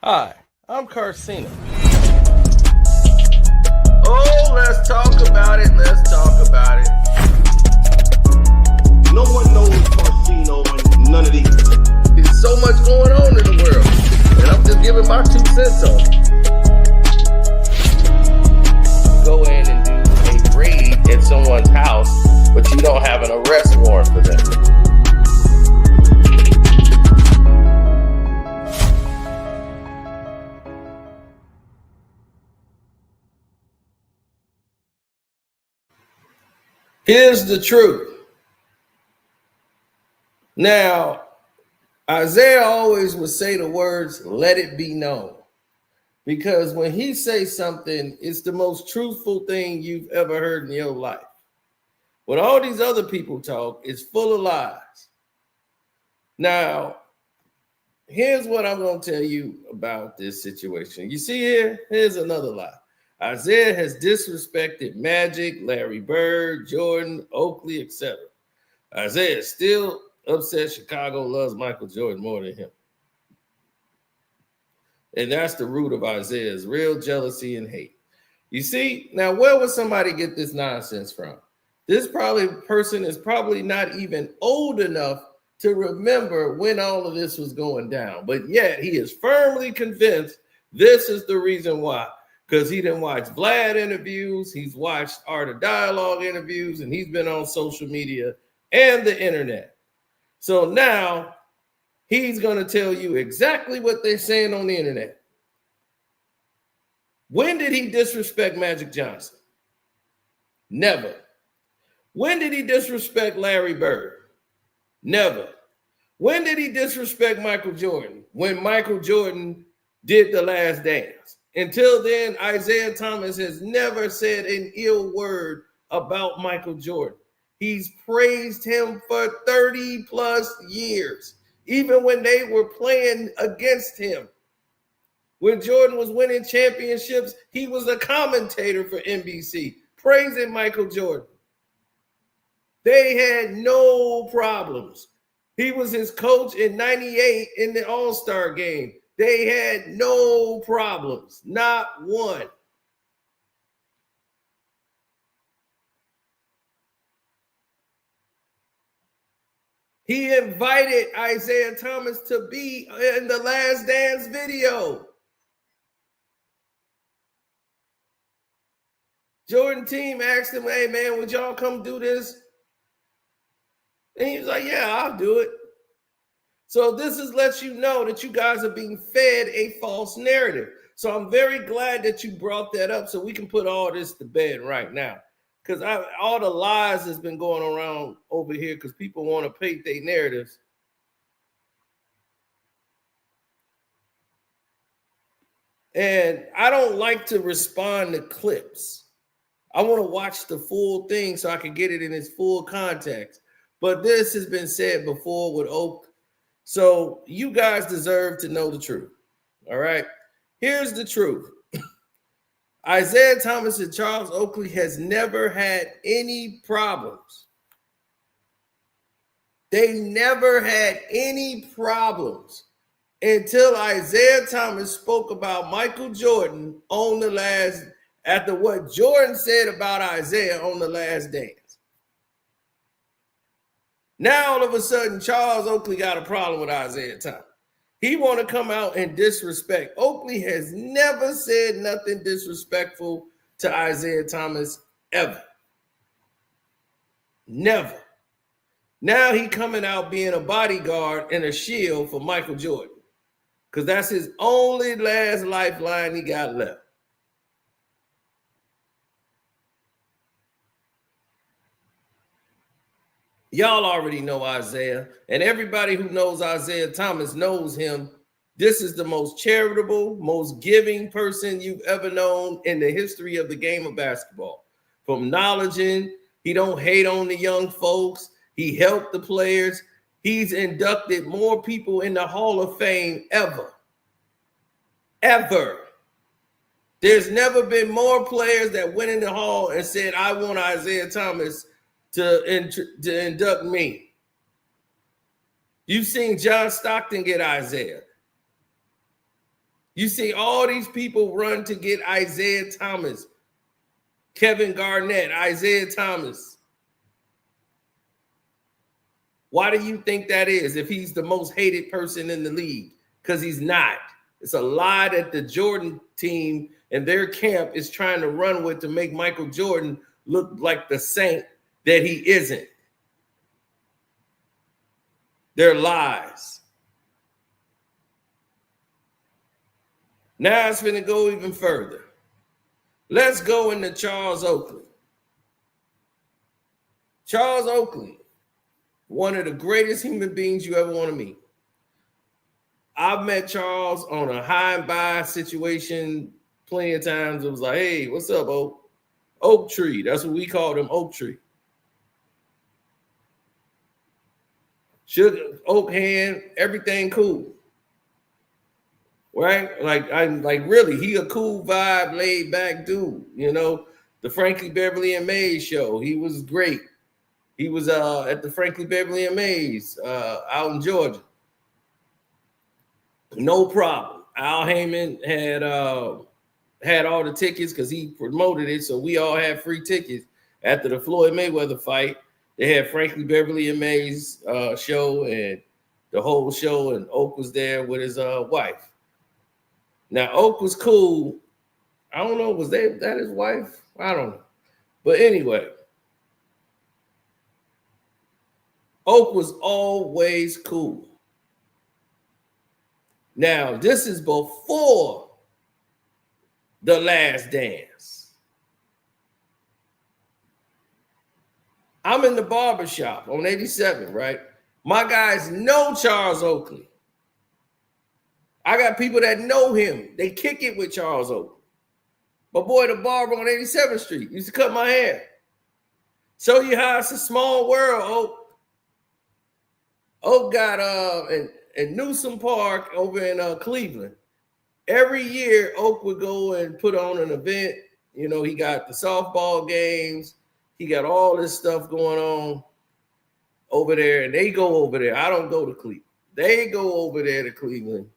Hi, I'm Carcino. Oh, let's talk about it. Let's talk about it. No one knows Carcino and none of these. There's so much going on in the world, and I'm just giving my 2 cents on it. Go in and do a raid at someone's house, but you don't have an arrest warrant for them. Here's the truth. Now, Isiah always would say the words, "let it be known." Because when he says something, it's the most truthful thing you've ever heard in your life. When all these other people talk, it's full of lies. Now, here's what I'm going to tell you about this situation. You see here, here's another lie. Isiah has disrespected Magic, Larry Bird, Jordan, Oakley, etc. Isiah is still upset Chicago loves Michael Jordan more than him. And that's the root of Isiah's real jealousy and hate. You see, now where would somebody get this nonsense from? This person is probably not even old enough to remember when all of this was going down. But yet he is firmly convinced this is the reason why. Because he didn't watch Vlad interviews, he's watched Art of Dialogue interviews, and he's been on social media and the internet. So now he's going to tell you exactly what they're saying on the internet. When did he disrespect Magic Johnson? Never. When did he disrespect Larry Bird? Never. When did he disrespect Michael Jordan? When Michael Jordan did The Last Dance. Until then, Isiah Thomas has never said an ill word about Michael Jordan. He's praised him for 30 plus years, even when they were playing against him. When Jordan was winning championships, he was a commentator for NBC, praising Michael Jordan. They had no problems. He was his coach in '98 in the All-Star game. They had no problems, not one. He invited Isiah Thomas to be in the Last Dance video. Jordan team asked him, "Hey man, would y'all come do this?" And he was like, "Yeah, I'll do it." So this lets you know that you guys are being fed a false narrative. So I'm very glad that you brought that up so we can put all this to bed right now. Because all the lies that's been going around over here because people want to paint their narratives. And I don't like to respond to clips. I want to watch the full thing so I can get it in its full context. But this has been said before with Oak. So you guys deserve to know the truth. All right. Here's the truth. Isiah Thomas and Charles Oakley has never had any problems. They never had any problems until Isiah Thomas spoke about Michael Jordan on the last, after what Jordan said about Isiah on The Last Dance. Now, all of a sudden, Charles Oakley got a problem with Isiah Thomas. He want to come out and disrespect. Oakley has never said nothing disrespectful to Isiah Thomas ever. Never. Now he coming out being a bodyguard and a shield for Michael Jordan because that's his only last lifeline he got left. Y'all already know Isiah, and everybody who knows Isiah Thomas knows him. This is the most charitable, most giving person you've ever known in the history of the game of basketball. From knowledge in, he don't hate on the young folks. He helped the players. He's inducted more people in the Hall of Fame ever. Ever. There's never been more players that went in the hall and said, "I want Isiah Thomas to induct me." You've seen John Stockton get Isiah. You see all these people run to get Isiah Thomas, Kevin Garnett, Isiah Thomas. Why do you think that is if he's the most hated person in the league? Because he's not. It's a lie that the Jordan team and their camp is trying to run with to make Michael Jordan look like the saint that he isn't. They're lies. Now it's going to go even further. Let's go into Charles Oakley. Charles Oakley, one of the greatest human beings you ever want to meet. I've met Charles on a high and by situation plenty of times. It was like, hey, what's up, Oak? Oak tree. That's what we called him, Oak tree. Sugar, oak hand, everything cool. Right? Like really, he a cool vibe, laid back dude. You know, the Frankie Beverly and Mays show. He was great. He was at the Frankie Beverly and Mays out in Georgia. No problem. Al Heyman had all the tickets because he promoted it, so we all had free tickets. After the Floyd Mayweather fight, they had Frankie Beverly and Mays show and the whole show, and Oak was there with his wife. Now, Oak was cool. I don't know, was that his wife? I don't know. But anyway, Oak was always cool. Now, this is before The Last Dance. I'm in the barbershop on 87, right? My guys know Charles Oakley. I got people that know him. They kick it with Charles Oakley. My boy, the barber on 87th Street, used to cut my hair. Show you how it's a small world, Oak. Oak got in Newsom Park over in Cleveland. Every year, Oak would go and put on an event. You know, he got the softball games. He got all this stuff going on over there, and they go over there. I don't go to Cleveland. They go over there to Cleveland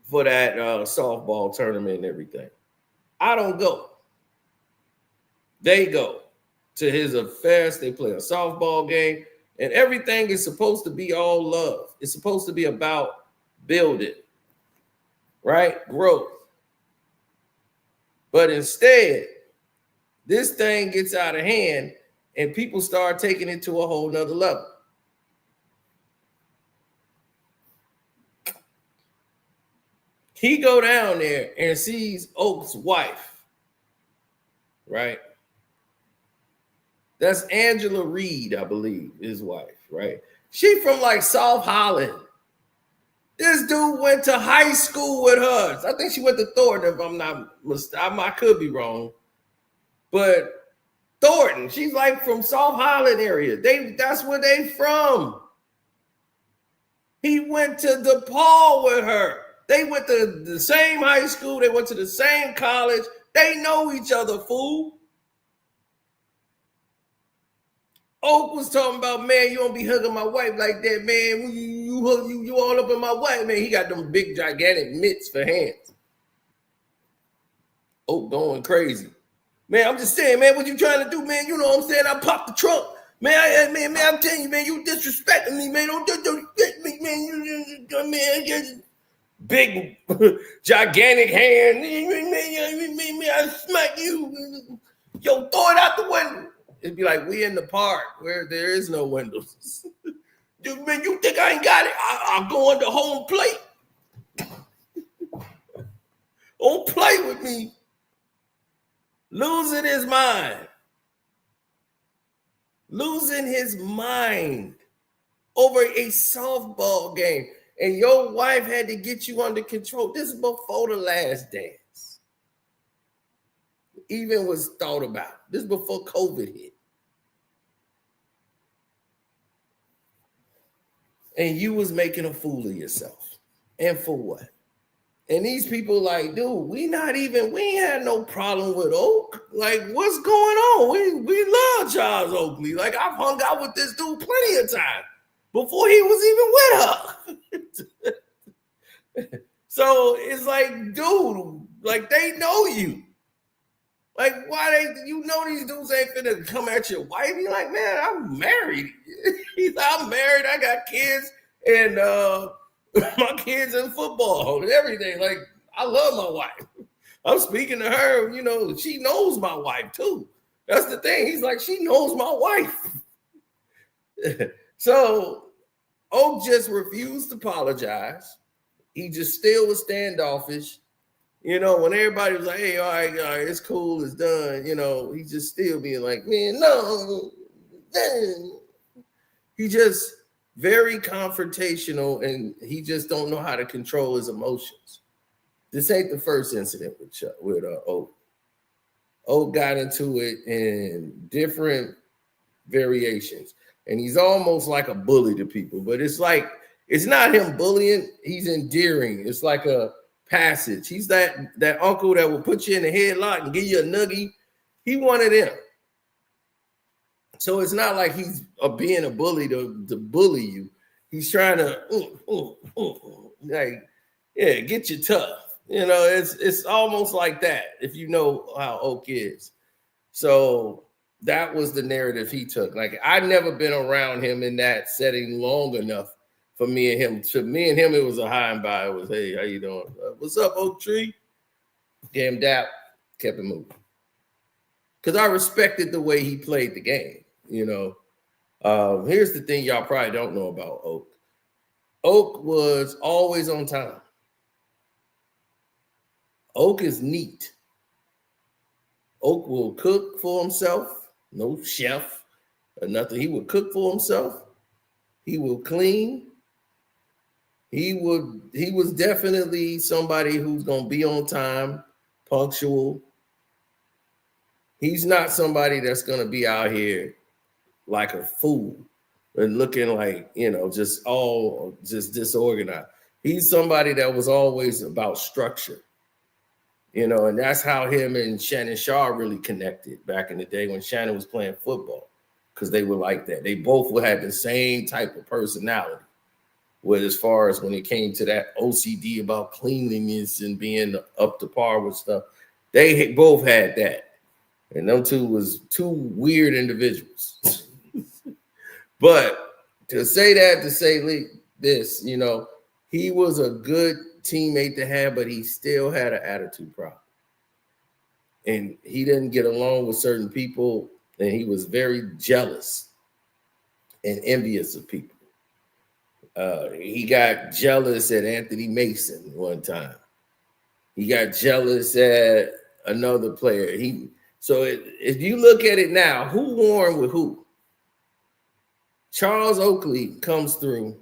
for that softball tournament and everything. I don't go. They go to his affairs. They play a softball game, and everything is supposed to be all love. It's supposed to be about building, right? Growth. But instead, this thing gets out of hand and people start taking it to a whole nother level. He go down there and sees Oak's wife, right? That's Angela Reed, I believe, his wife, right? She from like South Holland. This dude went to high school with her. I think she went to Thornton, if I'm not mistaken. I could be wrong. But Thornton, she's like from South Holland area. That's where they from. He went to DePaul with her. They went to the same high school. They went to the same college. They know each other, fool. Oak was talking about, man, you don't be hugging my wife like that, man. You all up in my wife, man. He got them big, gigantic mitts for hands. Oak going crazy. Man, I'm just saying, man, what you trying to do, man? You know what I'm saying? I popped the trunk. Man, I'm telling you, man, you disrespecting me, man. Don't disrespect me, man. Big, gigantic hand. Man, I smack you. Yo, throw it out the window. It'd be like, we in the park where there is no windows. Dude, man, you think I ain't got it? I'll go under home plate. Don't play with me. Losing his mind. Losing his mind over a softball game. And your wife had to get you under control. This is before The Last Dance even was thought about. This is before COVID hit. And you was making a fool of yourself. And for what? And these people like, dude, we ain't had no problem with Oak. Like, what's going on? We love Charles Oakley. Like, I've hung out with this dude plenty of time before he was even with her. So it's like, dude, like they know you. Like, why these dudes ain't finna come at your wife? You're like, man, I'm married. He's like, I'm married, I got kids, and my kids in football and everything. Like, I love my wife. I'm speaking to her, she knows my wife too. That's the thing. He's like, she knows my wife. So Oak just refused to apologize. He just still was standoffish. When everybody was like, hey, all right, it's cool, it's done, he just still being like, man, no. He just very confrontational, and he just don't know how to control his emotions. This ain't the first incident with Oak. Oak got into it in different variations, and he's almost like a bully to people, but it's like, it's not him bullying, he's endearing. It's like a passage. He's that uncle that will put you in a headlock and give you a nuggie. He wanted him. So it's not like he's being a bully to bully you. He's trying to like, yeah, get you tough. It's almost like that, if you know how Oak is. So that was the narrative he took. Like, I'd never been around him in that setting long enough for me and him. To me and him, it was a high and by. It was, hey, how you doing? What's up, Oak Tree? Gave him dap, kept it moving. Because I respected the way he played the game, Here's the thing y'all probably don't know about Oak. Oak was always on time. Oak is neat. Oak will cook for himself. No chef or nothing. He would cook for himself. He will clean. He was definitely somebody who's going to be on time, punctual. He's not somebody that's going to be out here like a fool and looking like, just disorganized. He's somebody that was always about structure, and that's how him and Shannon Sharpe really connected back in the day when Shannon was playing football, because they were like that. They both had the same type of personality. With as far as when it came to that OCD about cleanliness and being up to par with stuff, they both had that. And them two was two weird individuals. But to say this, he was a good teammate to have, but he still had an attitude problem. And he didn't get along with certain people, and he was very jealous and envious of people. He got jealous at Anthony Mason one time. He got jealous at another player. So if you look at it now, who won with who? Charles Oakley comes through,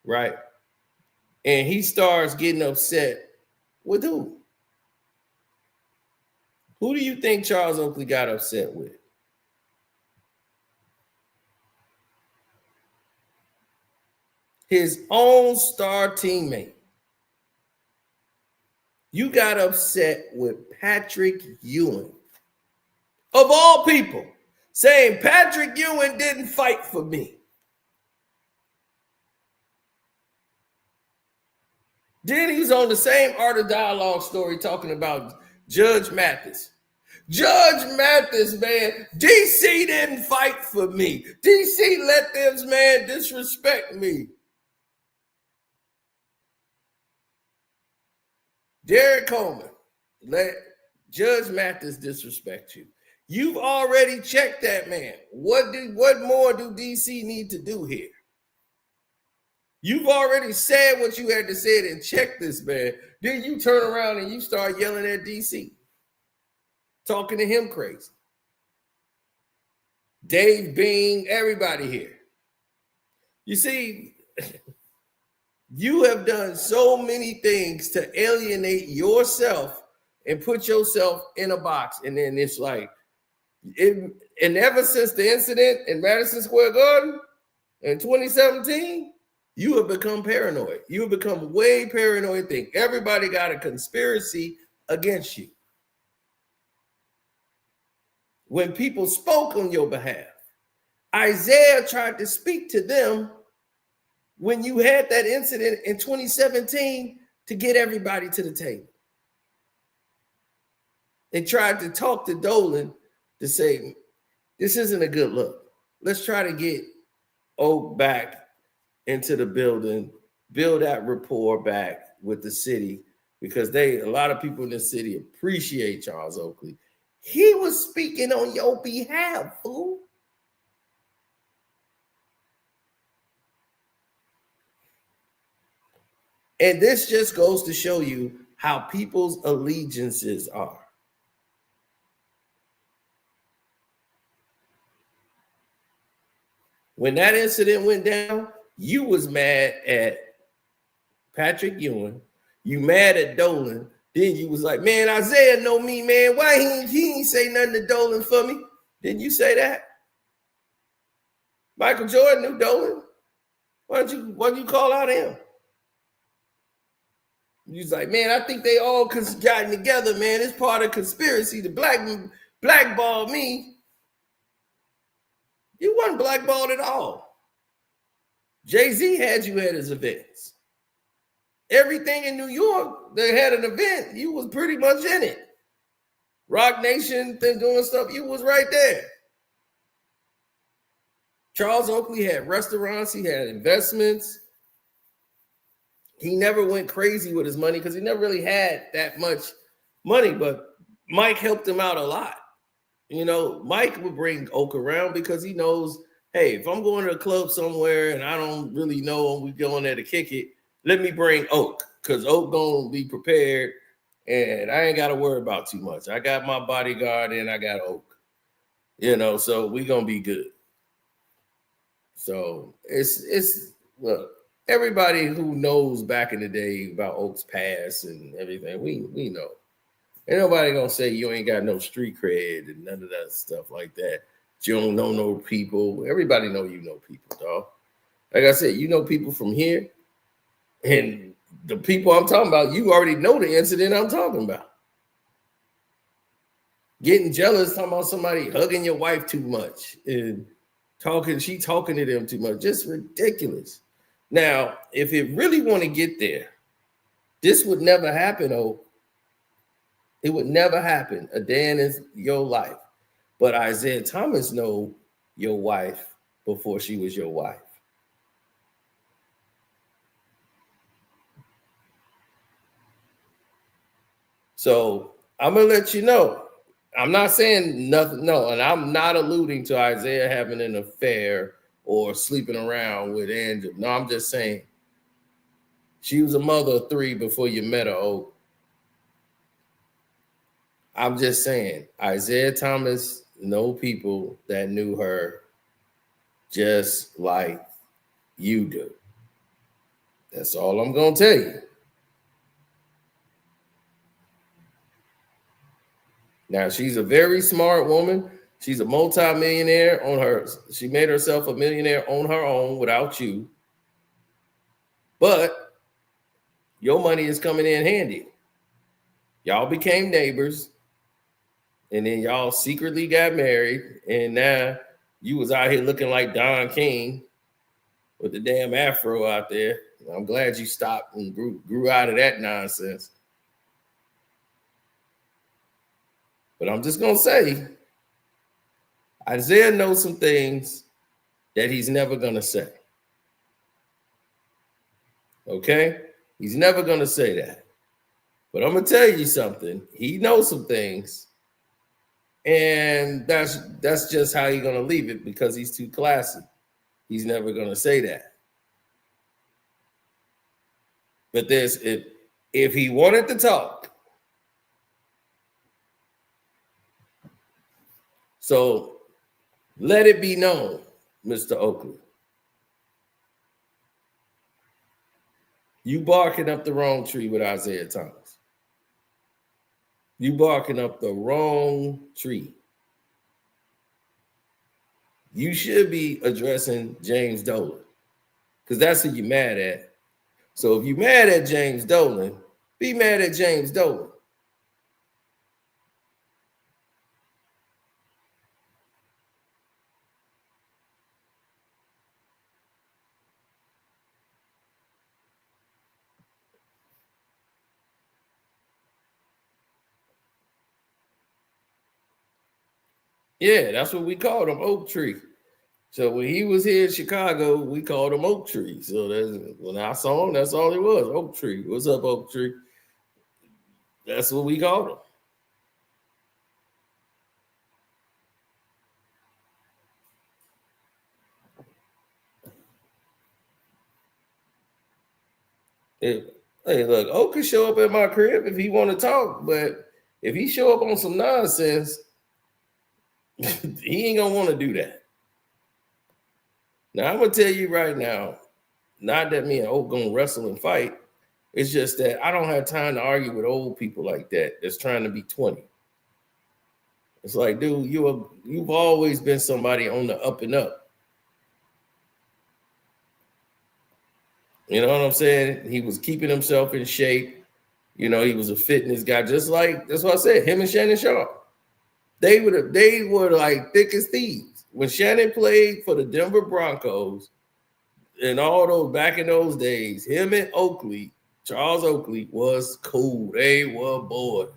right? And he starts getting upset with who? Who do you think Charles Oakley got upset with? His own star teammate. You got upset with Patrick Ewing. Of all people, saying Patrick Ewing didn't fight for me. Then he's on the same Art of Dialogue story talking about Judge Mathis. Judge Mathis, man, DC didn't fight for me. DC let them, man, disrespect me. Derek Coleman, let Judge Mathis disrespect you. You've already checked that man. What more do DC need to do here? You've already said what you had to say and check this man. Then you turn around and you start yelling at DC, talking to him crazy. Dave Bing, everybody here. You see, you have done so many things to alienate yourself and put yourself in a box. And then it's like, and ever since the incident in Madison Square Garden in 2017, you have become paranoid. You have become way paranoid. Think everybody got a conspiracy against you. When people spoke on your behalf, Isiah tried to speak to them when you had that incident in 2017 to get everybody to the table. They tried to talk to Dolan to say, this isn't a good look. Let's try to get Oak back into the building, build that rapport back with the city, because a lot of people in the city appreciate Charles Oakley. He was speaking on your behalf, fool. And this just goes to show you how people's allegiances are. When that incident went down, you was mad at Patrick Ewing, you mad at Dolan, then you was like, man, Isiah know me, man. Why he ain't say nothing to Dolan for me? Didn't you say that? Michael Jordan knew Dolan. Why don't you call out him? You was like, man, I think they all gotten together, man. It's part of conspiracy to blackball me. You wasn't blackballed at all. Jay-Z had you at his events. Everything in New York that had an event, you was pretty much in it. Rock Nation, doing stuff, you was right there. Charles Oakley had restaurants, he had investments. He never went crazy with his money because he never really had that much money, but Mike helped him out a lot. You know, Mike would bring Oak around because he knows, hey, if I'm going to a club somewhere and I don't really know we going there to kick it, let me bring Oak, because Oak gonna be prepared and I ain't got to worry about too much. I got my bodyguard and I got Oak, you know, so we gonna be good. So it's look, everybody who knows back in the day about Oak's past and everything, we know. Ain't nobody gonna say you ain't got no street cred and none of that stuff like that. You don't know no people. Everybody know you know people, dog. Like I said, you know people from here, and the people I'm talking about, you already know the incident I'm talking about. Getting jealous, talking about somebody hugging your wife too much and she talking to them too much. Just ridiculous. Now, if it really want to get there, this would never happen, Oak. It would never happen a day in your life. But Isiah Thomas know your wife before she was your wife. So I'm going to let you know. I'm not saying nothing, no, and I'm not alluding to Isiah having an affair or sleeping around with Angela. No, I'm just saying she was a mother of 3 before you met her, Oak. I'm just saying, Isiah Thomas know people that knew her just like you do. That's all I'm going to tell you. Now, she's a very smart woman. She's a multimillionaire on her. She made herself a millionaire on her own without you. But your money is coming in handy. Y'all became neighbors. And then y'all secretly got married, and now you was out here looking like Don King with the damn afro out there. I'm glad you stopped and grew out of that nonsense. But I'm just gonna say, Isiah knows some things that he's never gonna say. Okay? He's never gonna say that. But I'm gonna tell you something. He knows some things. And that's just how he's gonna leave it, because he's too classy. He's never gonna say that. But if he wanted to talk, so let it be known, Mr. Oakley, you barking up the wrong tree with Isiah Thomas. You barking up the wrong tree. You should be addressing James Dolan, because that's who you're mad at. So if you're mad at James Dolan, be mad at James Dolan. Yeah, that's what we called him, Oak Tree. So when he was here in Chicago, we called him Oak Tree. So when I saw him, that's all it was, Oak Tree. What's up, Oak Tree? That's what we called him. Hey, look, Oak can show up at my crib if he want to talk, but if he show up on some nonsense, he ain't gonna want to do that. Now I'm gonna tell you right now, not that me and Oak gonna wrestle and fight. It's just that I don't have time to argue with old people like that that's trying to be 20. It's like, dude, you've always been somebody on the up and up. You know what I'm saying? He was keeping himself in shape. You know, he was a fitness guy, just like that's what I said. Him and Shannon Sharp, they were like thick as thieves. When Shannon played for the Denver Broncos and all those back in those days, him and Oakley, Charles Oakley, was cool. They were boys.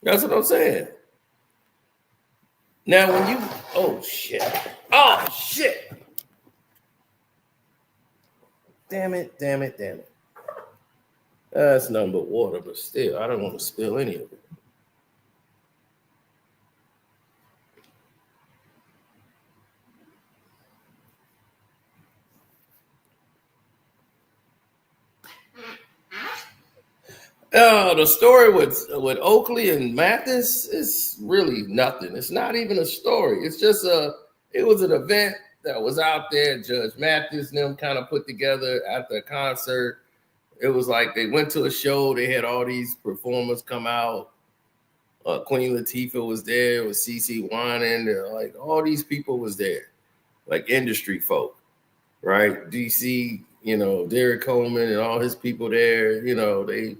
That's what I'm saying. Now, when you, oh shit, damn it. That's nothing but water, but still, I don't want to spill any of it. The story with Oakley and Mathis is really nothing. It's not even a story. It's just it was an event that was out there. Judge Mathis and them kind of put together after a concert. It was like they went to a show. They had all these performers come out. Queen Latifah was there. It was CeCe Winans. Like all these people was there, like industry folk, right? DC, you know, Derek Coleman and all his people there. You know, they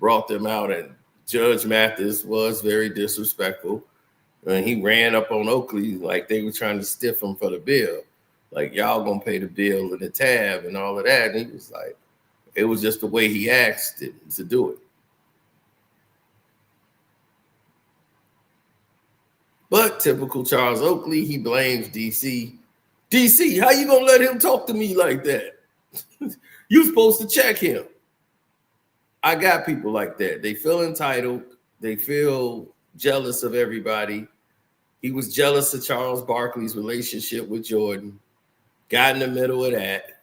brought them out, and Judge Mathis was very disrespectful. And he ran up on Oakley like they were trying to stiff him for the bill. Like, y'all gonna pay the bill and the tab and all of that. And he was like, it was just the way he asked it to do it. But typical Charles Oakley, he blames DC. DC, how you gonna let him talk to me like that? You supposed to check him. I got people like that. They feel entitled. They feel jealous of everybody. He was jealous of Charles Barkley's relationship with Jordan. Got in the middle of that.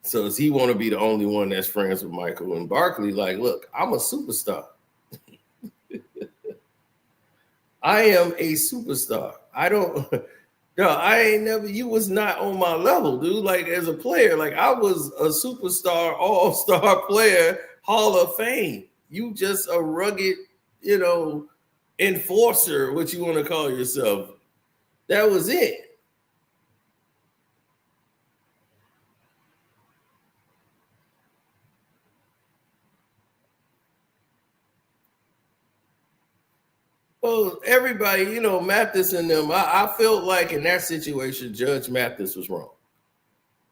So does he want to be the only one that's friends with Michael? And Barkley, like, look, I'm a superstar. I am a superstar. You was not on my level, dude. Like, as a player, like, I was a superstar, all-star player, Hall of Fame. You just a rugged, you know, enforcer, what you want to call yourself. That was it. Well, everybody, you know, Mathis and them, I felt like in that situation, Judge Mathis was wrong.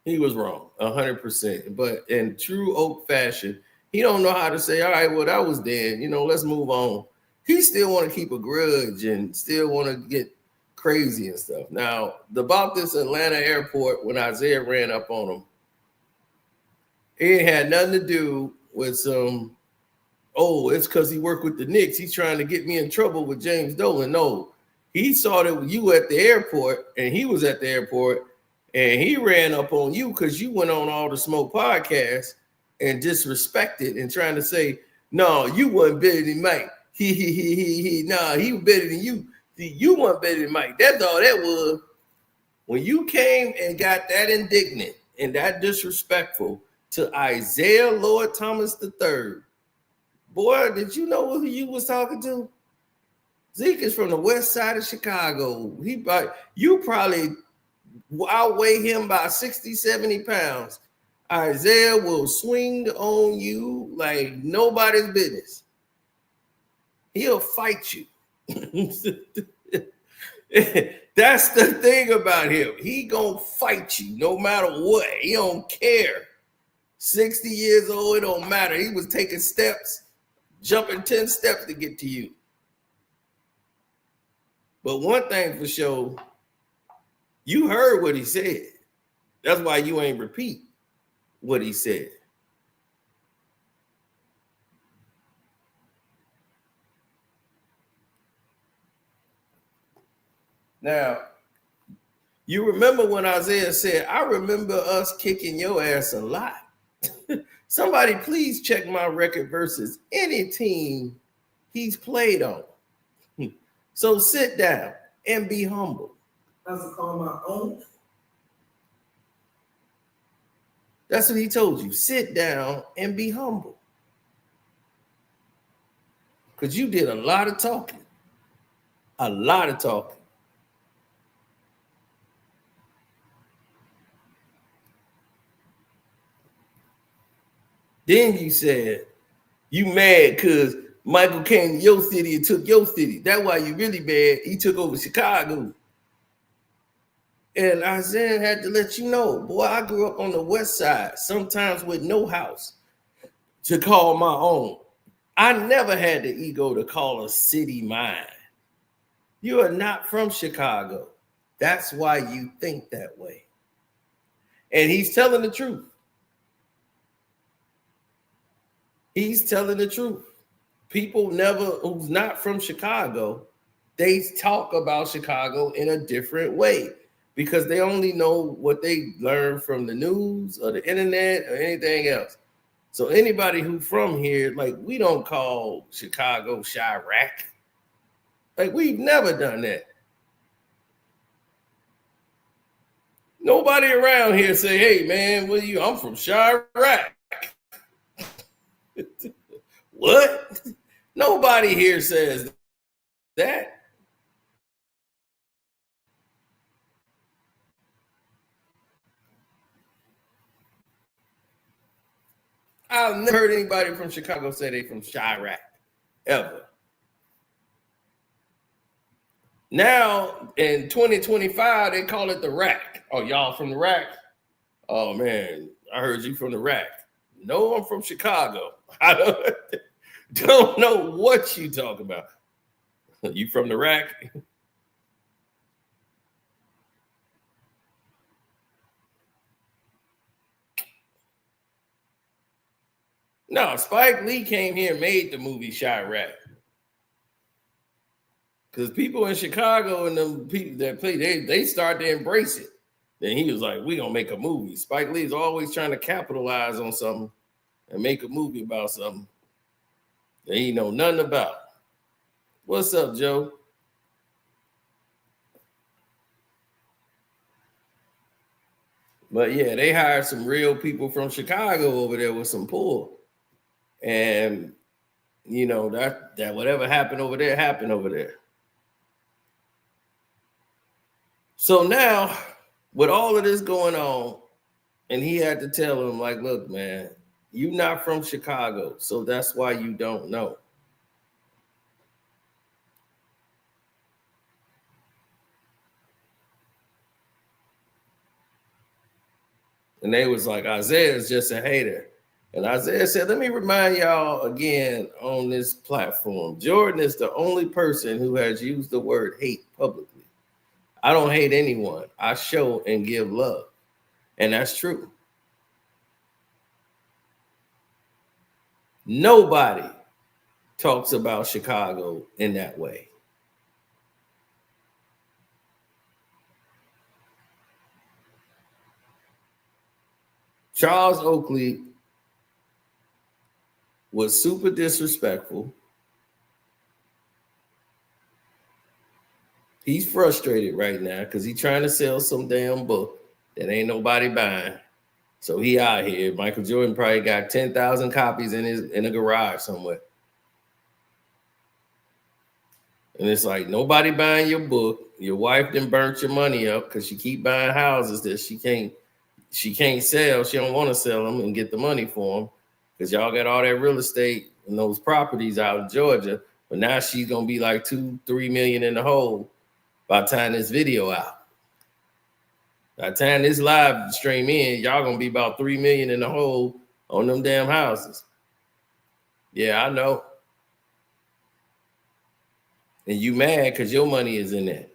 He was wrong, 100%. But in true Oak fashion, he don't know how to say, all right, well, that was then. You know, let's move on. He still want to keep a grudge and still want to get crazy and stuff. Now, about this Atlanta airport, when Isiah ran up on him, it had nothing to do with some, oh, it's because he worked with the Knicks. He's trying to get me in trouble with James Dolan. No, he saw that you at the airport, and he was at the airport, and he ran up on you because you went on All the Smoke podcast and disrespected and trying to say, no, you wasn't better than Mike. Nah, he was better than you. You weren't better than Mike. That's all that was. When you came and got that indignant and that disrespectful to Isiah Lord Thomas III, boy, did you know who you was talking to? Zeke is from the west side of Chicago. You probably outweigh him by 60, 70 pounds. Isiah will swing on you like nobody's business. He'll fight you. That's the thing about him. He gonna fight you no matter what. He don't care. 60 years old, it don't matter. He was taking steps, jumping 10 steps to get to you. But one thing for sure, you heard what he said. That's why you ain't repeat what he said. Now, you remember when Isiah said, I remember us kicking your ass a lot. Somebody please check my record versus any team he's played on. So sit down and be humble. That's to call my own. That's what he told you. Sit down and be humble. Because you did a lot of talking. A lot of talking. Then you said you mad because Michael came to your city and took your city. That's why you really mad. He took over Chicago. And Isiah had to let you know, boy, I grew up on the west side, sometimes with no house to call my own. I never had the ego to call a city mine. You are not from Chicago. That's why you think that way. And he's telling the truth. He's telling the truth. People who's not from Chicago, they talk about Chicago in a different way because they only know what they learned from the news or the internet or anything else. So anybody who from here, like, we don't call Chicago Chirac. Like, we've never done that. Nobody around here say, hey, man, what are you? I'm from Chirac. What? Nobody here says that. I've never heard anybody from Chicago say they from Chirac, ever. Now, in 2025, they call it the Rack. Oh, y'all from the Rack? Oh, man, I heard you from the Rack. No, I'm from Chicago. I don't know what you talk about. You from the Rack? No, Spike Lee came here and made the movie Chirac. Because people in Chicago and the people that play, they start to embrace it. Then he was like, we gonna make a movie. Spike Lee's always trying to capitalize on something and make a movie about something that he know nothing about. What's up, Joe? But yeah, they hired some real people from Chicago over there with some pull. And you know, that whatever happened over there happened over there. So now, with all of this going on, and he had to tell him, like, look, man, you're not from Chicago, so that's why you don't know. And they was like, Isiah is just a hater. And Isiah said, let me remind y'all again on this platform, Jordan is the only person who has used the word hate publicly. I don't hate anyone. I show and give love. And that's true. Nobody talks about Chicago in that way. Charles Oakley was super disrespectful. He's frustrated right now because he's trying to sell some damn book that ain't nobody buying. So he out here. Michael Jordan probably got 10,000 copies in a garage somewhere. And it's like, nobody buying your book. Your wife done burnt your money up because she keep buying houses that she can't sell. She don't want to sell them and get the money for them because y'all got all that real estate and those properties out of Georgia. But now she's gonna be like 2-3 million in the hole by the time this video out. By the time this live stream in, y'all gonna be about 3 million in the hole on them damn houses. Yeah, I know. And you mad because your money is in there.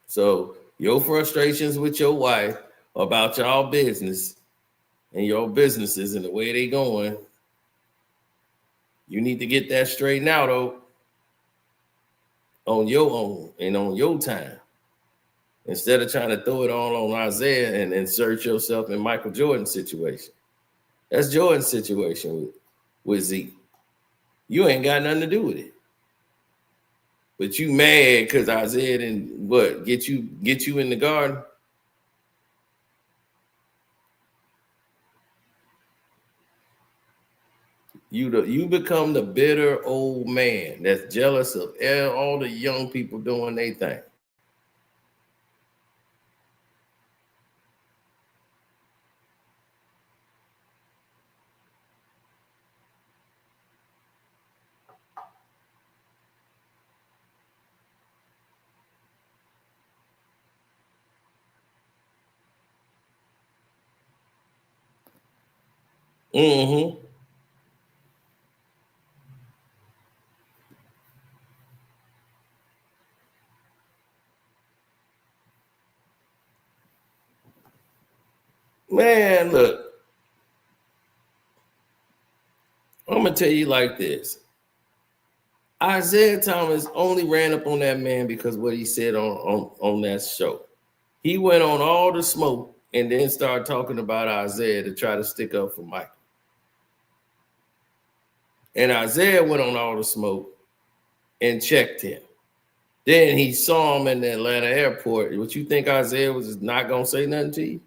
So your frustrations with your wife about y'all business and your businesses and the way they going, you need to get that straightened out, though, on your own and on your time. Instead of trying to throw it all on Isiah and insert yourself in Michael Jordan's situation. That's Jordan's situation with Zeke. You ain't got nothing to do with it. But you mad because Isiah didn't get you in the garden? You become the bitter old man that's jealous of all the young people doing their thing. Mm-hmm. Man, look, I'm gonna tell you like this. Isiah Thomas only ran up on that man because what he said on that show. He went on all the smoke and then started talking about Isiah to try to stick up for Michael. And Isiah went on all the smoke and checked him. Then he saw him in the Atlanta airport. What you think Isiah was just not gonna say nothing to you?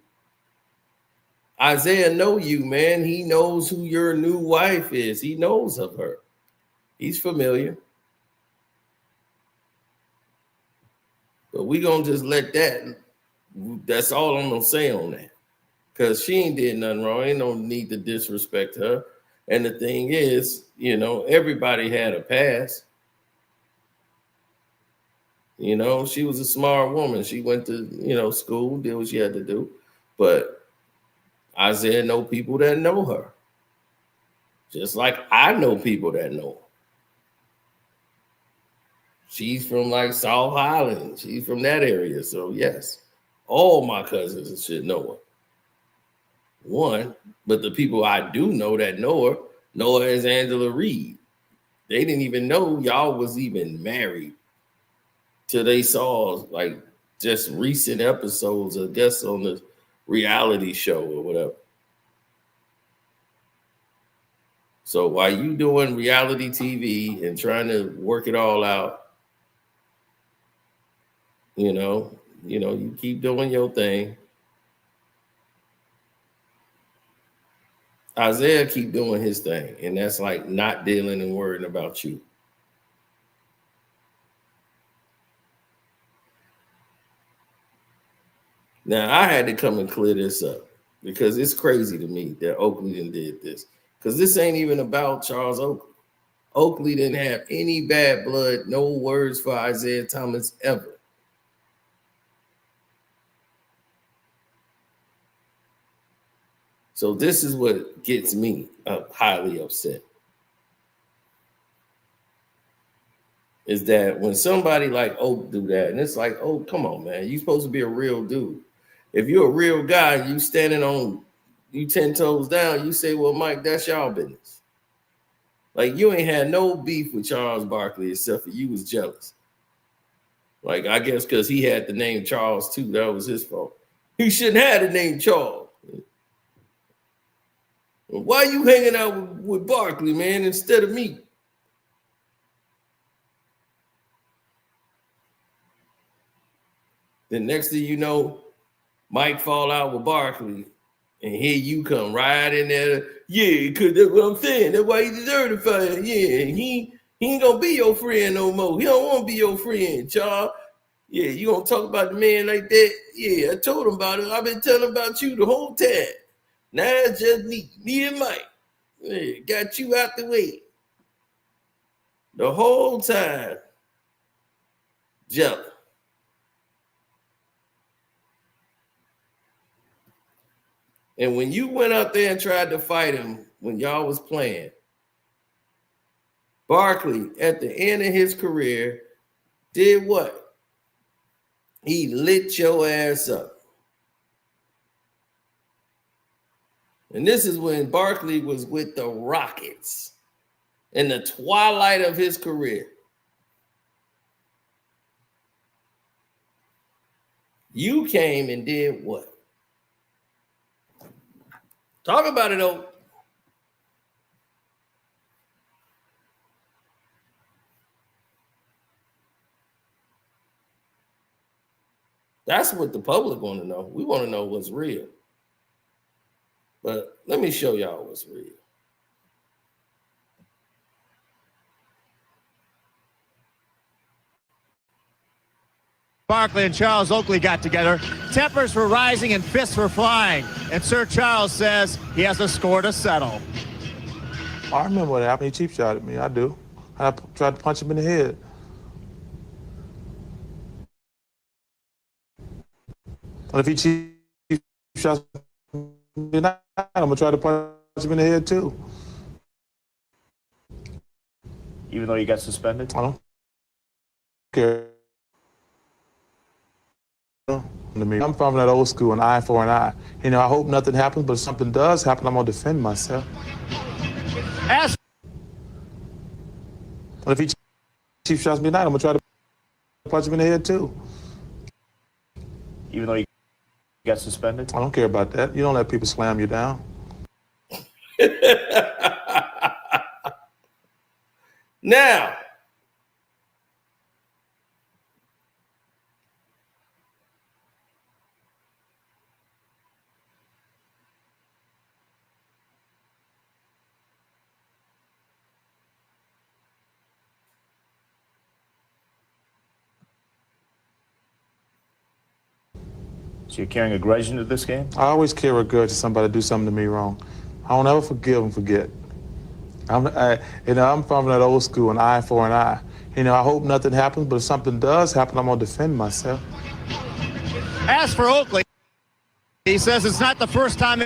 Isiah know you, man. He knows who your new wife is. He knows of her. He's familiar. But we gonna just let that. That's all I'm gonna say on that. Because she ain't did nothing wrong. Ain't no need to disrespect her. And the thing is, everybody had a past. She was a smart woman. She went to, school, did what she had to do. But Isiah know people that know her. Just like I know people that know her. She's from like South Highland. She's from that area. So yes, all my cousins should know her. One, but the people I do know that know her as Angela Reed. They didn't even know y'all was even married till they saw like just recent episodes, I guess, on the reality show or whatever. So while you doing reality TV and trying to work it all out, you keep doing your thing. Isiah keep doing his thing, and that's like not dealing and worrying about you. Now, I had to come and clear this up because it's crazy to me that Oakley did this, because this ain't even about Charles Oakley. Oakley didn't have any bad blood, no words for Isiah Thomas ever. So this is what gets me highly upset. Is that when somebody like Oak do that, and it's like, oh, come on, man, you supposed to be a real dude. If you're a real guy, you standing on, you 10 toes down, you say, well, Mike, that's y'all business. Like, you ain't had no beef with Charles Barkley except for you was jealous. Like, I guess because he had the name Charles too, that was his fault. He shouldn't have the name Charles. Why you hanging out with Barkley, man, instead of me? Then next thing you know, Mike fall out with Barkley, and here you come right in there. Yeah, because that's what I'm saying. That's why he deserved to fight. Yeah, he ain't gonna be your friend no more. He don't want to be your friend, Charles. Yeah, you gonna talk about the man like that? Yeah, I told him about it. I've been telling about you the whole time. Now it's just me and Mike. Hey, got you out the way. The whole time, jelly. And when you went out there and tried to fight him when y'all was playing, Barkley, at the end of his career, did what? He lit your ass up. And this is when Barkley was with the Rockets in the twilight of his career. You came and did what? Talk about it, though. That's what the public want to know. We want to know what's real. But let me show y'all what's real. Barkley and Charles Oakley got together. Tempers were rising and fists were flying. And Sir Charles says he has a score to settle. I remember what happened. He cheap shot at me. I do. I tried to punch him in the head. And if he cheap shots me tonight, I'm gonna try to punch him in the head too. Even though you got suspended? I don't care. To me, I'm from that old school, an eye for an eye. You know, I hope nothing happens, but if something does happen, I'm gonna defend myself. As And if he cheap shots me tonight, I'm gonna try to punch him in the head too. even though you got suspended? I don't care about that. You don't let people slam you down. Now, So you're carrying a grudge into this game? I always carry a grudge if somebody do something to me wrong. I don't ever forgive and forget. I'm from that old school, an eye for an eye. You know, I hope nothing happens, but if something does happen, I'm gonna defend myself. As for Oakley, he says it's not the first time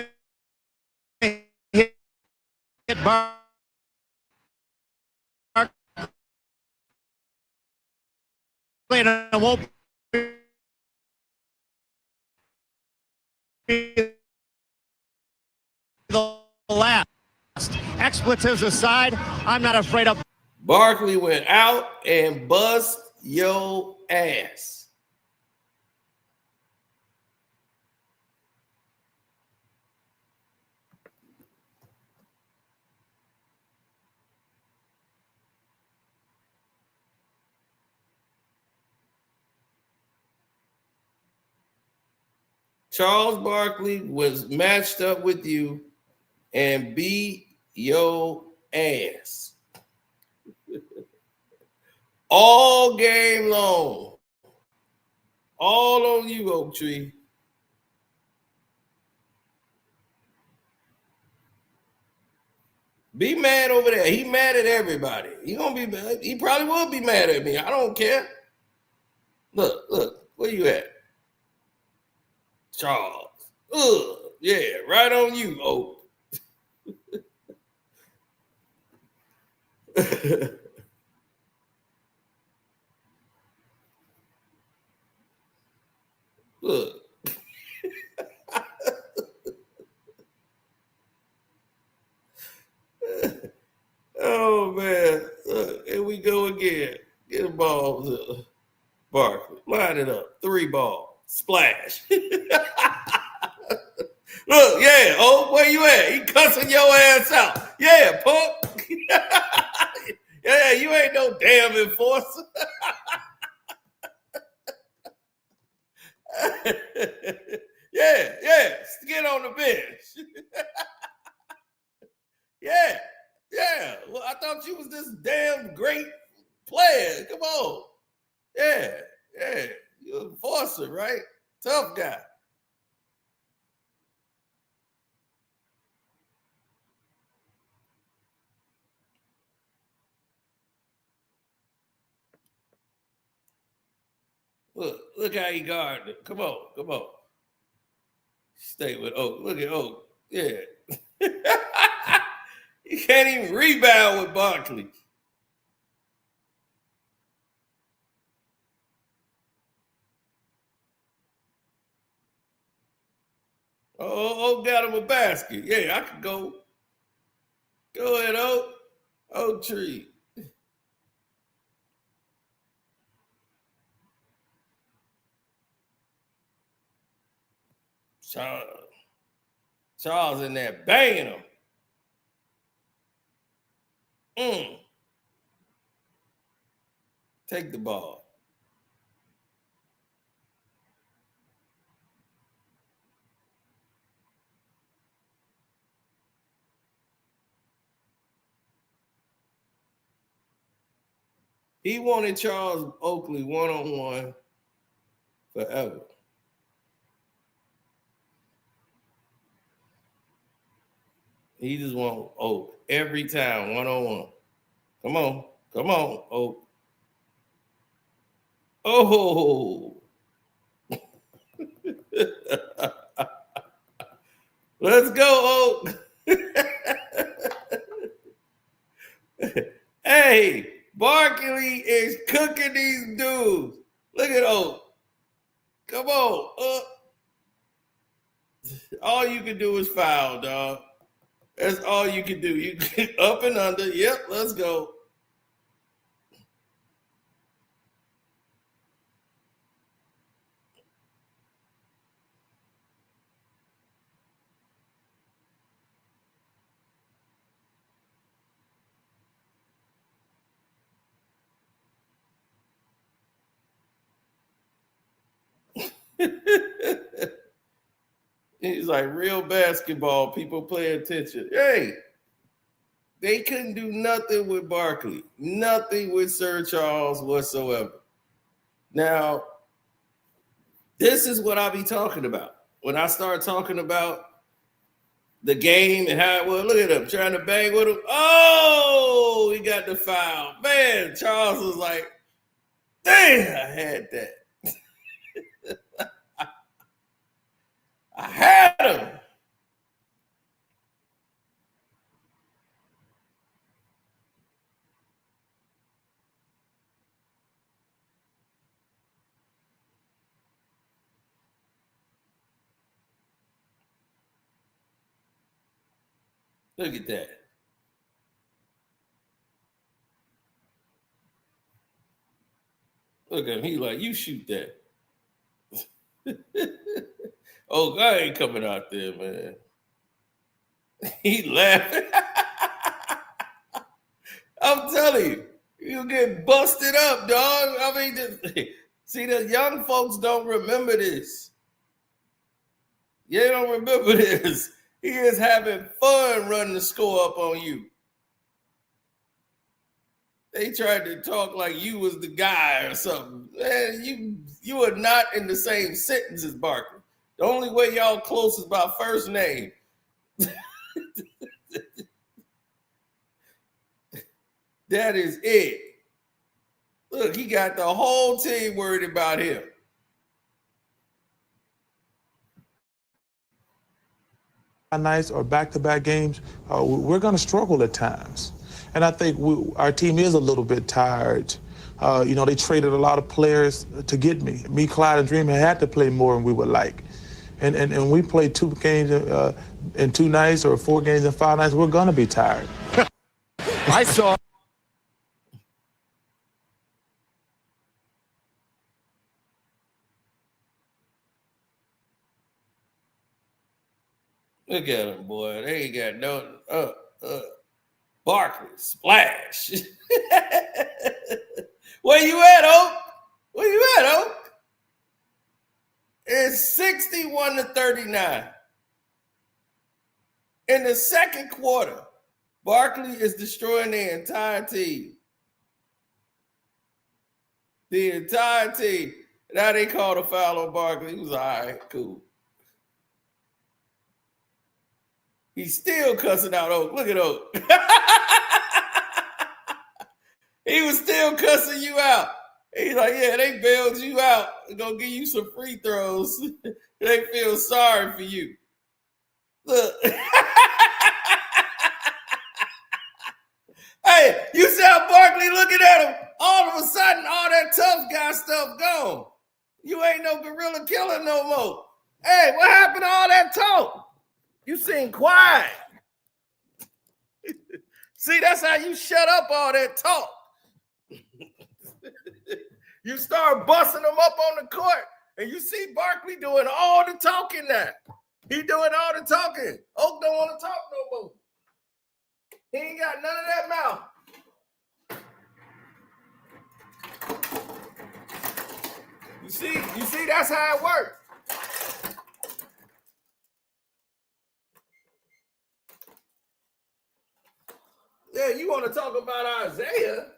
he hit Barkley, and it won't be the last. Expletives aside, I'm not afraid of. Barkley went out and bust your ass. Charles Barkley was matched up with you and beat your ass all game long. All on you, Oak Tree. Be mad over there. He mad at everybody. He gonna be mad. He probably will be mad at me. I don't care. Look, where you at? Charles. Ugh, yeah, right on you, Oak. Look. Oh man. Look, here we go again. Get the ball, Barkley. Line it up. 3 ball. Splash. Look, yeah. Oh, where you at? He cussing your ass out. Yeah, punk. Yeah, you ain't no damn enforcer. Yeah, get on the bench. Yeah. Well, I thought you was this damn great player. Come on. Yeah. You're an enforcer, right? Tough guy. Look how he guarded it. Come on, come on. Stay with Oak. Look at Oak. Yeah. He can't even rebound with Barkley. Oh, Oak got him a basket. Yeah, I could go. Go ahead, Oak. Oak tree. Charles in there banging him. Take the ball. He wanted Charles Oakley one-on-one forever. He just want Oak every time, one-on-one. Come on. Come on, Oak. Oh. Let's go, Oak. Hey, Barkley is cooking these dudes. Look at Oak. Come on. All you can do is foul, dog. That's all you can do. You can up and under. Yep, let's go. It's like real basketball. People pay attention. Hey, they couldn't do nothing with Barkley. Nothing with Sir Charles whatsoever. Now, this is what I be talking about. When I start talking about the game and how it was, look at him trying to bang with him. Oh, he got the foul. Man, Charles was like, dang, I had that. I had him. Look at that. Look at him. He like, you shoot that. Oh, God ain't coming out there, man. He laughing. I'm telling you, you get busted up, dog. I mean, see, the young folks don't remember this. You don't remember this. He is having fun running the score up on you. They tried to talk like you was the guy or something. Man, you are not in the same sentence as Barkley. The only way y'all close is by first name. That is it. Look, he got the whole team worried about him. Nights or back-to-back games, we're going to struggle at times. And I think our team is a little bit tired. They traded a lot of players to get me. Me, Clyde, and Dream had to play more than we would like. And we played 2 games in 2 nights or 4 games in 5 nights. We're going to be tired. I saw. Look at him, boy. They ain't got no Barkley splash. Where you at, Oak? Where you at, Oak? It's 61-39. In the second quarter, Barkley is destroying the entire team. The entire team. Now they called a foul on Barkley. He was all right, cool. He's still cussing out Oak. Look at Oak. He was still cussing you out. He's like, yeah, they bailed you out. They're gonna give you some free throws. They feel sorry for you. Look. Hey, you see how Barkley looking at him? All of a sudden, all that tough guy stuff gone. You ain't no gorilla killer no more. Hey, what happened to all that talk? You seem quiet. See, that's how you shut up all that talk. You start busting them up on the court, and you see Barkley doing all the talking now. He doing all the talking. Oak don't want to talk no more. He ain't got none of that mouth. You see, that's how it works. Yeah, you want to talk about Isiah?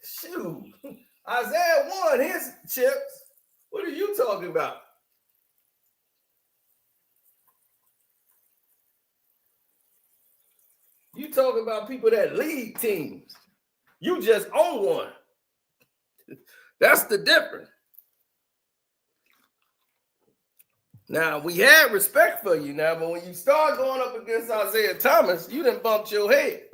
Shoot. Isiah won his chips. What are you talking about? You talking about people that lead teams. You just own one. That's the difference. Now, we had respect for you now, but when you start going up against Isiah Thomas, you done bumped your head.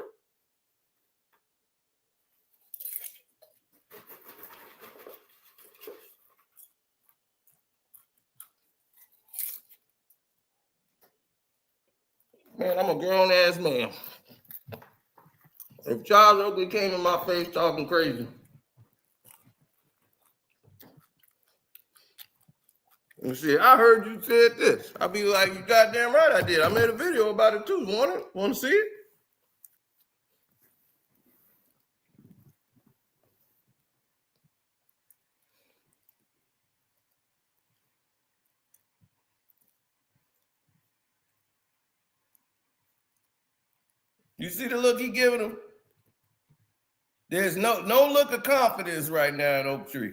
Man, I'm a grown-ass man. If Charles Oakley came in my face talking crazy, and see, I heard you said this. I'll be like, you goddamn right I did. I made a video about it too. Want to see it? You see the look he giving him? There's no look of confidence right now at Oak Tree.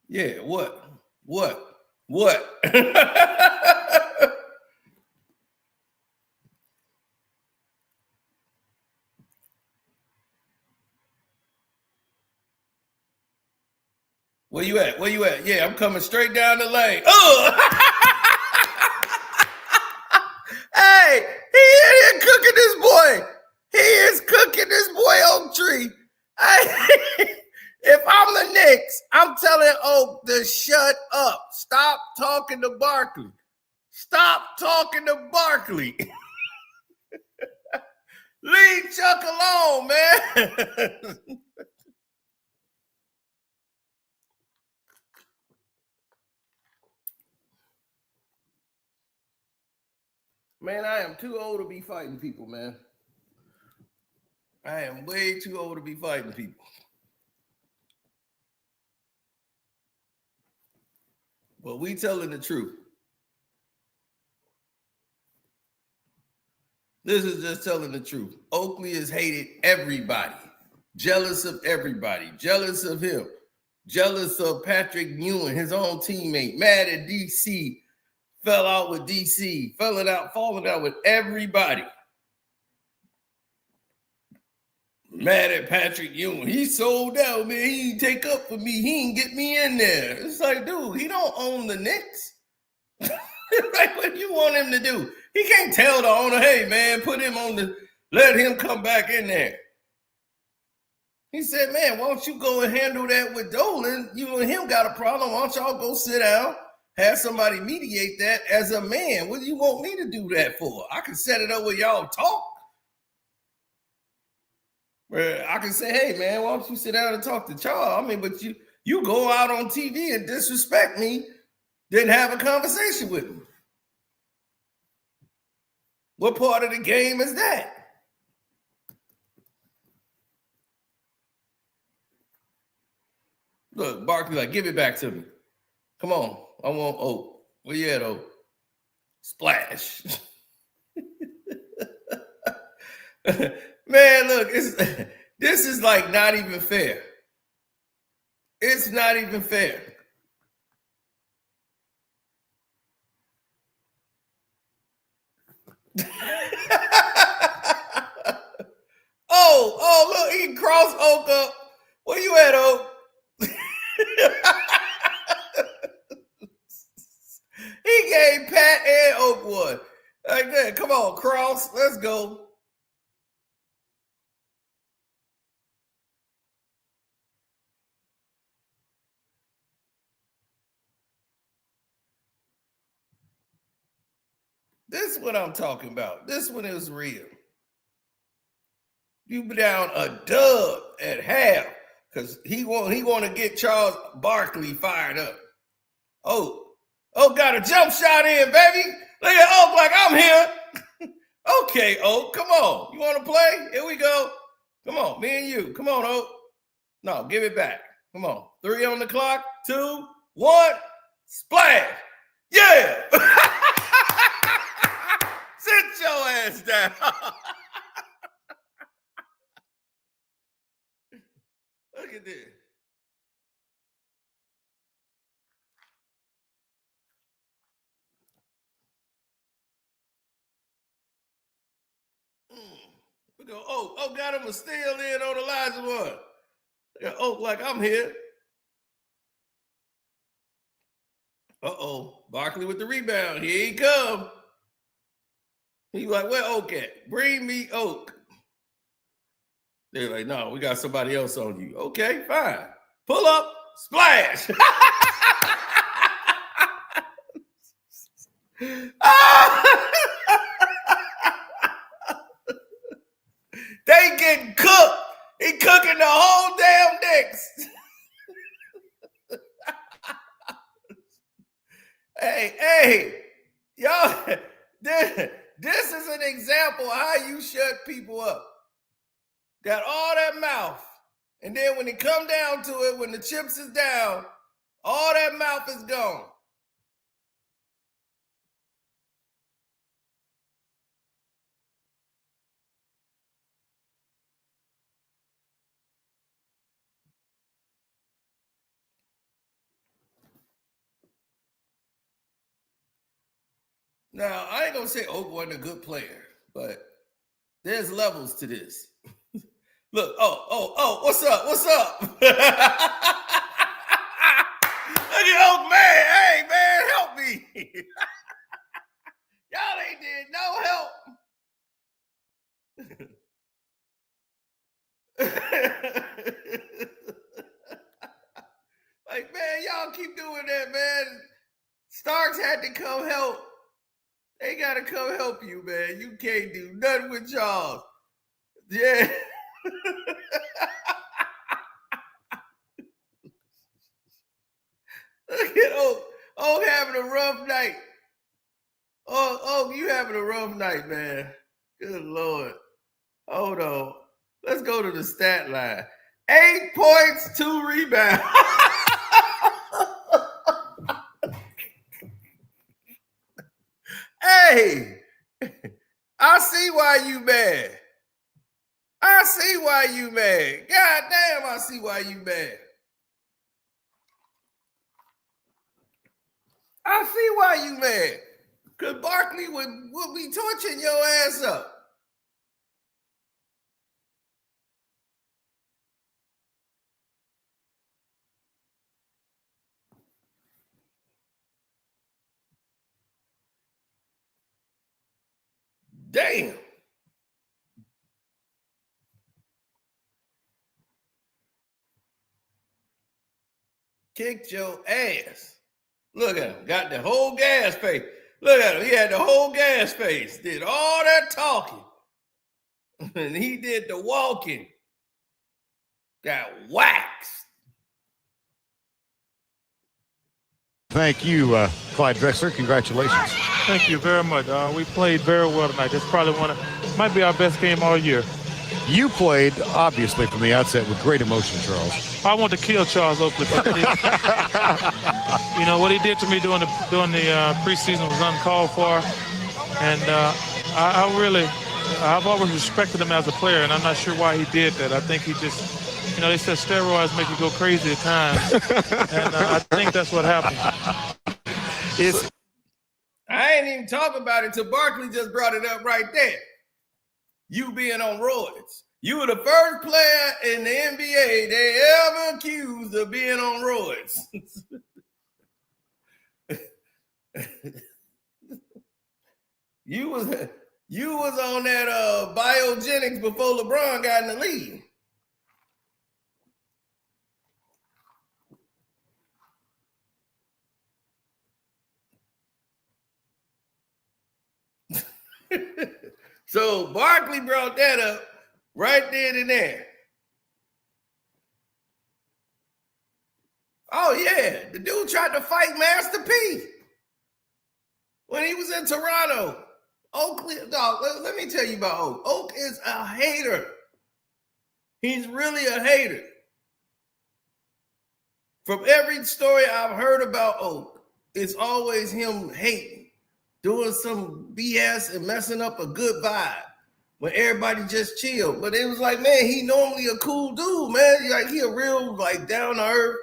Yeah, what? Where you at? Yeah, I'm coming straight down the lane. Oh! Hey, he is cooking this boy. He is cooking this boy Oak Tree. If I'm the Knicks, I'm telling Oak to shut up. Stop talking to Barkley. Stop talking to Barkley. Leave Chuck alone, man. Man, I am too old to be fighting people, man. I am way too old to be fighting people. But we telling the truth. This is just telling the truth. Oakley has hated everybody. Jealous of everybody. Jealous of him. Jealous of Patrick Ewing, his own teammate. Mad at DC. Fell out with DC. Falling out with everybody. Mad at Patrick Ewing. He sold out, man. He didn't take up for me. He didn't get me in there. It's like, dude, he don't own the Knicks. Like, what do you want him to do? He can't tell the owner, hey, man, let him come back in there. He said, man, why don't you go and handle that with Dolan? You and him got a problem. Why don't y'all go sit down, have somebody mediate that as a man? What do you want me to do that for? I can set it up where y'all talk. Where I can say, hey, man, why don't you sit down and talk to Charles? I mean, but you go out on TV and disrespect me, then have a conversation with me. What part of the game is that? Look, Barkley, like, give it back to me. Come on. I want Oak. Where you at, Oak? Splash. Man, look, this is like not even fair. It's not even fair. Oh, look, he can cross Oak up. Where you at, Oak? He gave Pat and Oak one. Like that. Come on, cross. Let's go. This is what I'm talking about. This one is real. You be down a dub at half because he want to get Charles Barkley fired up. Oh, got a jump shot in, baby. Look at Oak like I'm here. Okay, Oak, come on. You want to play? Here we go. Come on, me and you. Come on, Oak. No, give it back. Come on. 3 on the clock. 2, 1. Splash. Yeah. Sit your ass down. Look at this. We go, Oak got him a steal in on Elijah one. Got Oak like I'm here. Barkley with the rebound. Here he come. He like, where Oak at? Bring me Oak. They're like, no, we got somebody else on you. Okay, fine. Pull up, splash. They getting cooked. He cooking the whole damn Knicks. Hey, y'all, this is an example of how you shut people up. Got all that mouth. And then when it come down to it, when the chips is down, all that mouth is gone. Now, I ain't gonna say Oak wasn't a good player, but there's levels to this. Look, what's up? What's up? Look at Oak, man. Hey, man, help me. Y'all ain't did no help. Like, man, y'all keep doing that, man. Starks had to come help. They gotta come help you, man. You can't do nothing with Charles. Yeah. Look at Oak having a rough night. Oh, you having a rough night, man. Good Lord. Hold on. Let's go to the stat line. 8 points, 2 rebounds. Hey, I see why you mad. I see why you mad. God damn, I see why you mad. I see why you mad. Because Barkley would be torching your ass up. Damn. Kicked your ass. Look at him. Got the whole gas face. Look at him. He had the whole gas face. Did all that talking. And he did the walking. Got waxed. Thank you, Clyde Drexler. Congratulations. Thank you very much. We played very well tonight. That's probably might be our best game all year. You played, obviously, from the outset with great emotion, Charles. I want to kill Charles Oakley. You know, what he did to me during the preseason was uncalled for. And I've always respected him as a player, and I'm not sure why he did that. I think he just You know, they said steroids make you go crazy at times, and I think that's what happened. I ain't even talking about it till Barkley just brought it up right there. You being on roids. You were the first player in the NBA they ever accused of being on roids. You was on that biogenics before LeBron got in the league. So Barkley brought that up right then and there. Oh yeah, the dude tried to fight Master P when he was in Toronto. Oakley, dog, let me tell you about Oak. Oak is a hater. He's really a hater. From every story I've heard about Oak, it's always him hating, doing some BS and messing up a good vibe when everybody just chill. But it was like, man, he normally a cool dude, man. Like he a real like down to earth,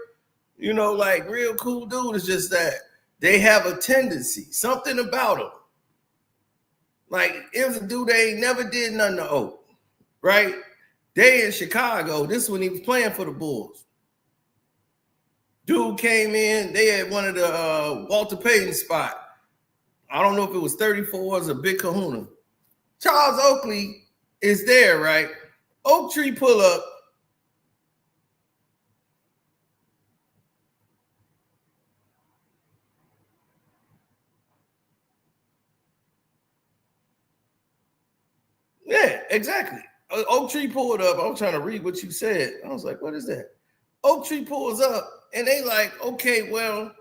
you know, like real cool dude. It's just that they have a tendency, something about them. Like it was a dude that ain't never did nothing to Oak, right? They in Chicago. This is when he was playing for the Bulls. Dude came in. They had one of the Walter Payton spot. I don't know if it was 34s or Big Kahuna. Charles Oakley is there, right? Oak Tree pull up. Yeah, exactly. Oak Tree pulled up. I was trying to read what you said. I was like, what is that? Oak Tree pulls up, and they like, okay, well,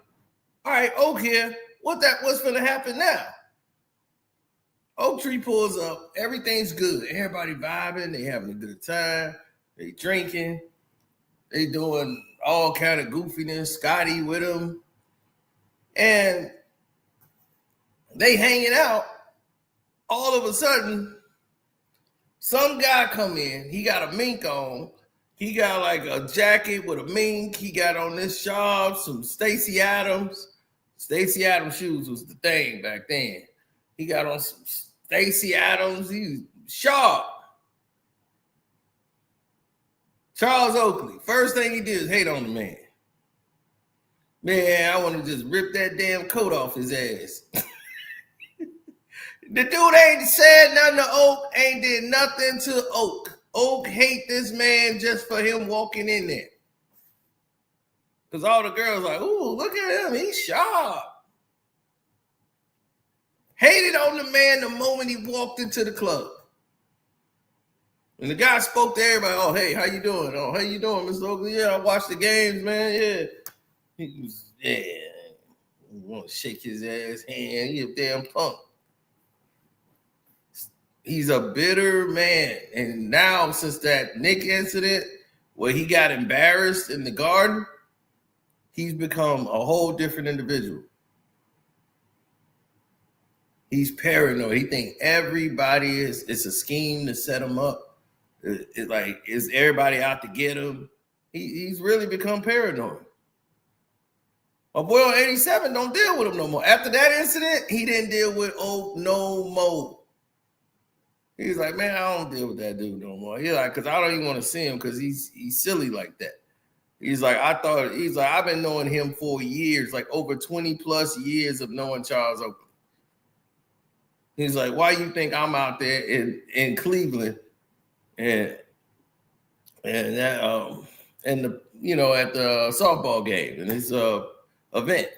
all right, Oak here. What's going to happen now? Oak Tree pulls up. Everything's good. Everybody vibing. They having a good time. They drinking. They doing all kind of goofiness. Scotty with them. And they hanging out. All of a sudden, some guy come in. He got a mink on. He got like a jacket with a mink. He got on this shawl, some Stacey Adams. Stacey Adams shoes was the thing back then. He got on some Stacey Adams. He was sharp. Charles Oakley. First thing he did is hate on the man. Man, I want to just rip that damn coat off his ass. The dude ain't said nothing to Oak, ain't did nothing to Oak. Oak hate this man just for him walking in there. Because all the girls like, ooh, look at him. He's sharp. Hated on the man the moment he walked into the club. And the guy spoke to everybody. Oh, hey, how you doing? Oh, how you doing, Mr. Oakley? Yeah, I watched the games, man. Yeah. He was, yeah. I want to shake his ass hand. He a damn punk. He's a bitter man. And now, since that Nick incident where he got embarrassed in the garden, he's become a whole different individual. He's paranoid. He think everybody it's a scheme to set him up. It's like, is everybody out to get him? He's really become paranoid. My boy on 87 don't deal with him no more. After that incident, he didn't deal with Oak no more. He's like, man, I don't deal with that dude no more. He's like, because I don't even want to see him because he's silly like that. He's like, I've been knowing him for years, like over 20 plus years of knowing Charles Oakley. He's like, why you think I'm out there in Cleveland and that and the at the softball game and this event?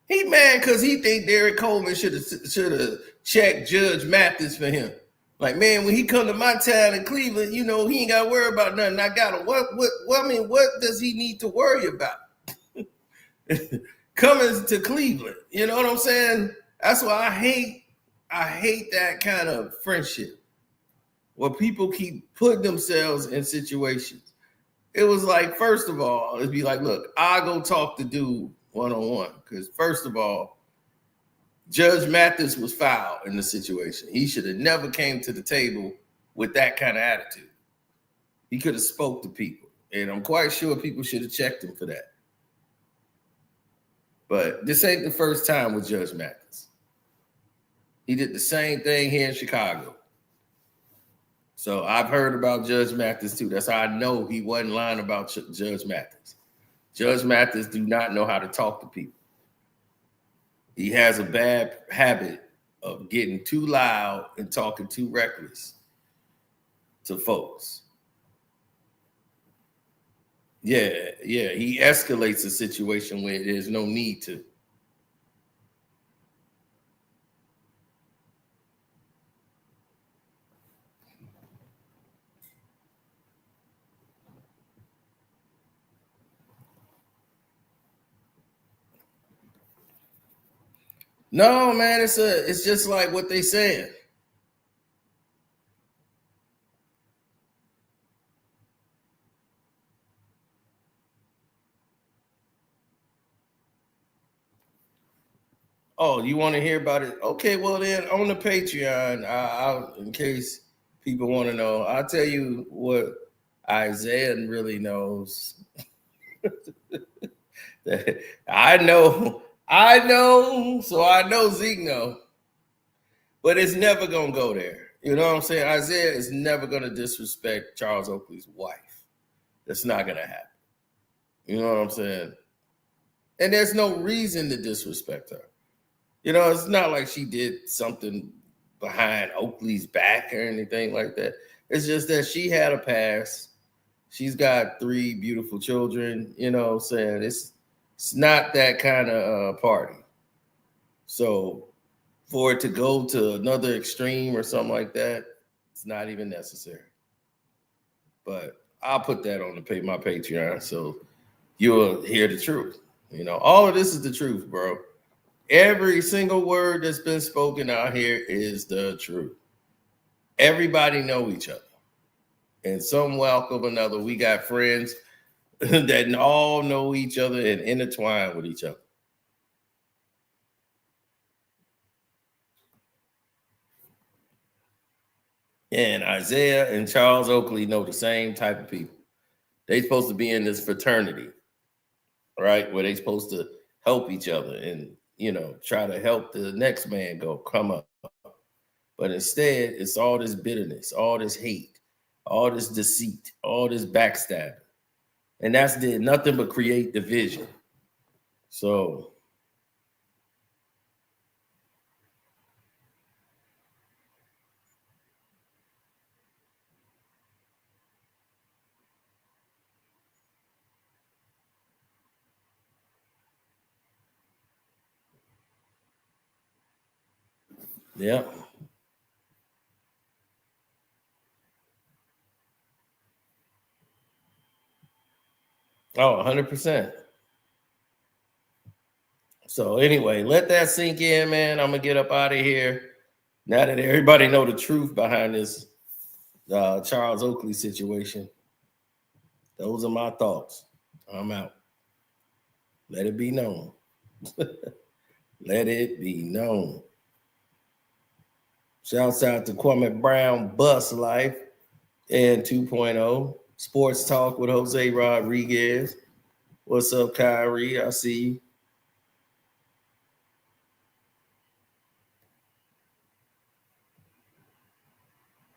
He mad because he think Derek Coleman should have checked Judge Mathis for him. Like, man, when he come to my town in Cleveland, he ain't got to worry about nothing. I got him. What does he need to worry about? Coming to Cleveland, you know what I'm saying? That's why I hate that kind of friendship where people keep putting themselves in situations. It was like, first of all, it'd be like, look, I'll go talk to dude one-on-one. Because first of all, Judge Mathis was foul in the situation. He should have never came to the table with that kind of attitude. He could have spoke to people. And I'm quite sure people should have checked him for that. But this ain't the first time with Judge Mathis. He did the same thing here in Chicago. So I've heard about Judge Mathis too. That's how I know he wasn't lying about Judge Mathis. Judge Mathis do not know how to talk to people. He has a bad habit of getting too loud and talking too reckless to folks. Yeah, he escalates a situation where there's no need to. No, man, it's just like what they saying. Oh, you want to hear about it? Okay, well then on the Patreon, I'll in case people want to know, I'll tell you what Isiah really knows. I know, so I know Zeke know, but it's never gonna go there. You know what I'm saying? Isiah is never gonna disrespect Charles Oakley's wife. That's not gonna happen. You know what I'm saying? And there's no reason to disrespect her. You know, it's not like she did something behind Oakley's back or anything like that. It's just that she had a past. She's got 3 beautiful children. You know what I'm saying? It's not that kind of party. So for it to go to another extreme or something like that, it's not even necessary. But I'll put that on my Patreon so you'll hear the truth. You know, all of this is the truth, bro. Every single word that's been spoken out here is the truth. Everybody know each other. In some way or another, we got friends that all know each other and intertwine with each other. And Isiah and Charles Oakley know the same type of people. They supposed to be in this fraternity, right? Where they supposed to help each other and, you know, try to help the next man come up. But instead, it's all this bitterness, all this hate, all this deceit, all this backstabbing. And that's did nothing but create division. So yeah. Oh, 100%. So anyway, let that sink in, man. I'm going to get up out of here. Now that everybody know the truth behind this Charles Oakley situation. Those are my thoughts. I'm out. Let it be known. Let it be known. Shouts out to Kwame Brown, Bus Life, and 2.0. Sports Talk with Jose Rodriguez. What's up, Kyrie? I see you.